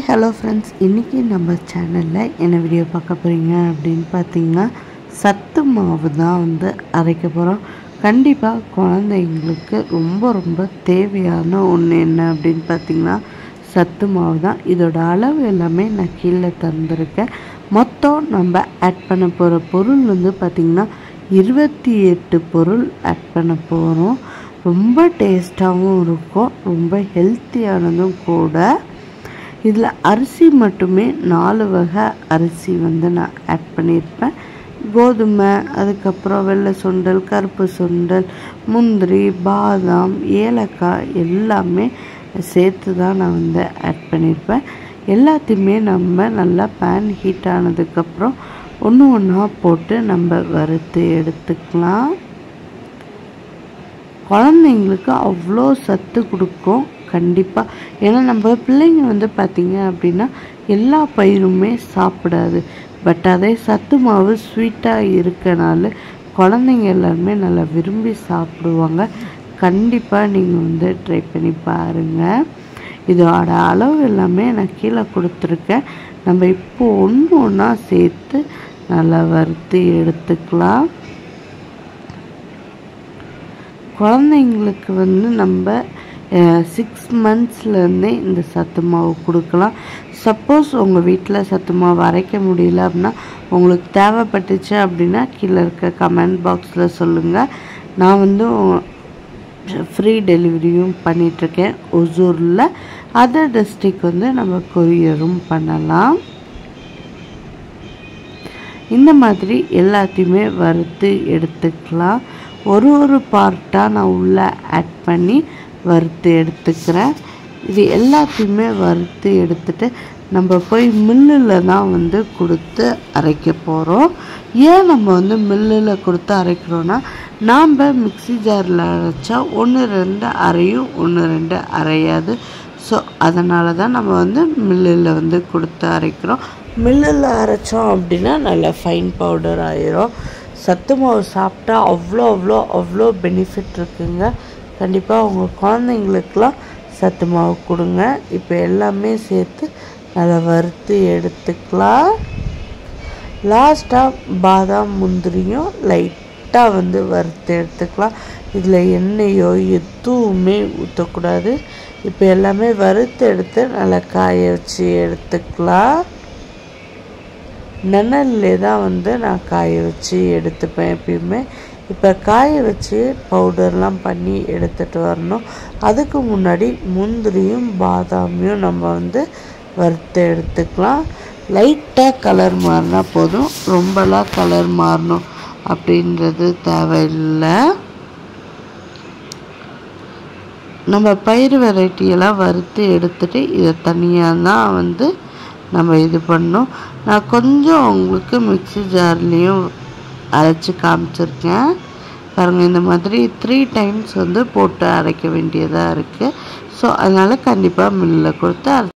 Hi hello friends, இன்றைக்கி நம்ம சேனலில் என்ன வீடியோ பார்க்க போகிறீங்க அப்படின்னு பார்த்தீங்கன்னா, சத்து மாவு தான் அரைக்க போகிறோம். கண்டிப்பாக குழந்தைங்களுக்கு ரொம்ப தேவையான ஒன்று என்ன அப்படின்னு பார்த்தீங்கன்னா சத்து மாவு தான். இதோட அளவு எல்லாமே நான் கீழே தந்திருக்கேன். மொத்தம் நம்ம ஆட் பண்ண போகிற பொருள் பார்த்திங்கன்னா 28 பொருள் ஆட் பண்ண போகிறோம். ரொம்ப டேஸ்ட்டாகவும் இருக்கும், ரொம்ப ஹெல்த்தியானதும் கூட. இதில் அரிசி மட்டுமே 4 வகை அரிசி நான் ஆட் பண்ணியிருப்பேன். கோதுமை, அதுக்கப்புறம் வெள்ளை சுண்டல், கருப்பு சுண்டல், முந்திரி, பாதாம், ஏலக்காய் எல்லாமே சேர்த்து தான் நான் ஆட் பண்ணியிருப்பேன். எல்லாத்தையுமே நம்ம நல்லா பேன் ஹீட் ஆனதுக்கப்புறம் ஒன்று ஒன்றா போட்டு நம்ம வறுத்து எடுத்துக்கலாம். குழந்தைங்களுக்கு அவ்வளோ சத்து கொடுக்கும் கண்டிப்பாக. ஏன்னா நம்ம பிள்ளைங்க பார்த்திங்க அப்படின்னா எல்லா பயிருமே சாப்பிடாது. பட் அதே சத்து மாவு ஸ்வீட்டாக இருக்கனால குழந்தைங்க எல்லாருமே நல்லா விரும்பி சாப்பிடுவாங்க. கண்டிப்பாக நீங்கள் ட்ரை பண்ணி பாருங்கள். இதோட அளவு எல்லாமே நான் கீழே கொடுத்துருக்கேன். நம்ம இப்போ ஒன்று ஒன்றா சேர்த்து நல்லா வறுத்து எடுத்துக்கலாம். குழந்தைங்களுக்கு நம்ம 6 மந்த்ஸ்லேருந்தே இந்த சத்து மாவு கொடுக்கலாம். சப்போஸ் உங்கள் வீட்டில் சத்து மாவு அரைக்க முடியல அப்படின்னா, உங்களுக்கு தேவைப்பட்டுச்சு அப்படின்னா கீழே இருக்க கமெண்ட் பாக்ஸில் சொல்லுங்கள். நான் ஃப்ரீ டெலிவரியும் பண்ணிகிட்ருக்கேன் ஒசூரில். அதர் டிஸ்ட்ரிக் நம்ம கொரியரும் பண்ணலாம். இந்த மாதிரி எல்லாத்தையுமே வறுத்து எடுத்துக்கலாம். ஒரு பார்ட்டாக நான் உள்ளே ஆட் பண்ணி வறுத்து எடுத்துக்கிறேன். இது எல்லாத்தையுமே வறுத்து எடுத்துட்டு நம்ம போய் மில்லில் தான் கொடுத்து அரைக்க போகிறோம். ஏன் நம்ம மில்லில் கொடுத்து அரைக்கிறோன்னா, நாம் மிக்ஸி ஜாரில் அரைச்சா 1-2 அரையும், 1-2 அரையாது. ஸோ அதனால தான் நம்ம மில்லில் கொடுத்து அரைக்கிறோம். மில்லில் அரைச்சோம் அப்படின்னா நல்லா ஃபைன் பவுடர் ஆயிரும். சத்து மாவு சாப்பிட்டா அவ்வளோ பெனிஃபிட் இருக்குங்க. கண்டிப்பாக உங்கள் குழந்தைங்களுக்கெலாம் சத்து மாவு கொடுங்க. இப்போ எல்லாமே சேர்த்து நல்லா வறுத்து எடுத்துக்கலாம். லாஸ்ட்டாக பாதாம், முந்திரியும் லைட்டாக வறுத்து எடுத்துக்கலாம். இதில் எண்ணெயோ எதுவுமே ஊற்றக்கூடாது. இப்போ எல்லாமே வறுத்து எடுத்து நல்லா காய வச்சு எடுத்துக்கலாம். நிழல்லே தான் நான் காய வச்சு எடுத்துப்பேன் எப்பயுமே. இப்போ காய வச்சு பவுடர்லாம் பண்ணி எடுத்துகிட்டு வரணும். அதுக்கு முன்னாடி முந்திரியும் பாதாமையும் நம்ம வறுத்து எடுத்துக்கலாம். லைட்டாக கலர் மாறினா போதும், ரொம்பலாம் கலர் மாறணும் அப்படின்றது தேவையில்லை. நம்ம பயிர் வெரைட்டியெல்லாம் வறுத்து எடுத்துகிட்டு இதை தனியாக தான் நம்ம இது பண்ணோம். நான் கொஞ்சம் உங்களுக்கு மிக்ஸி ஜார்லேயும் அரைச்சி காமிச்சிருக்கேன் பாருங்கள். இந்த மாதிரி 3 டைம்ஸ் போட்டு அரைக்க வேண்டியதாக இருக்குது. ஸோ அதனால் கண்டிப்பாக மில்லில் கொடுத்து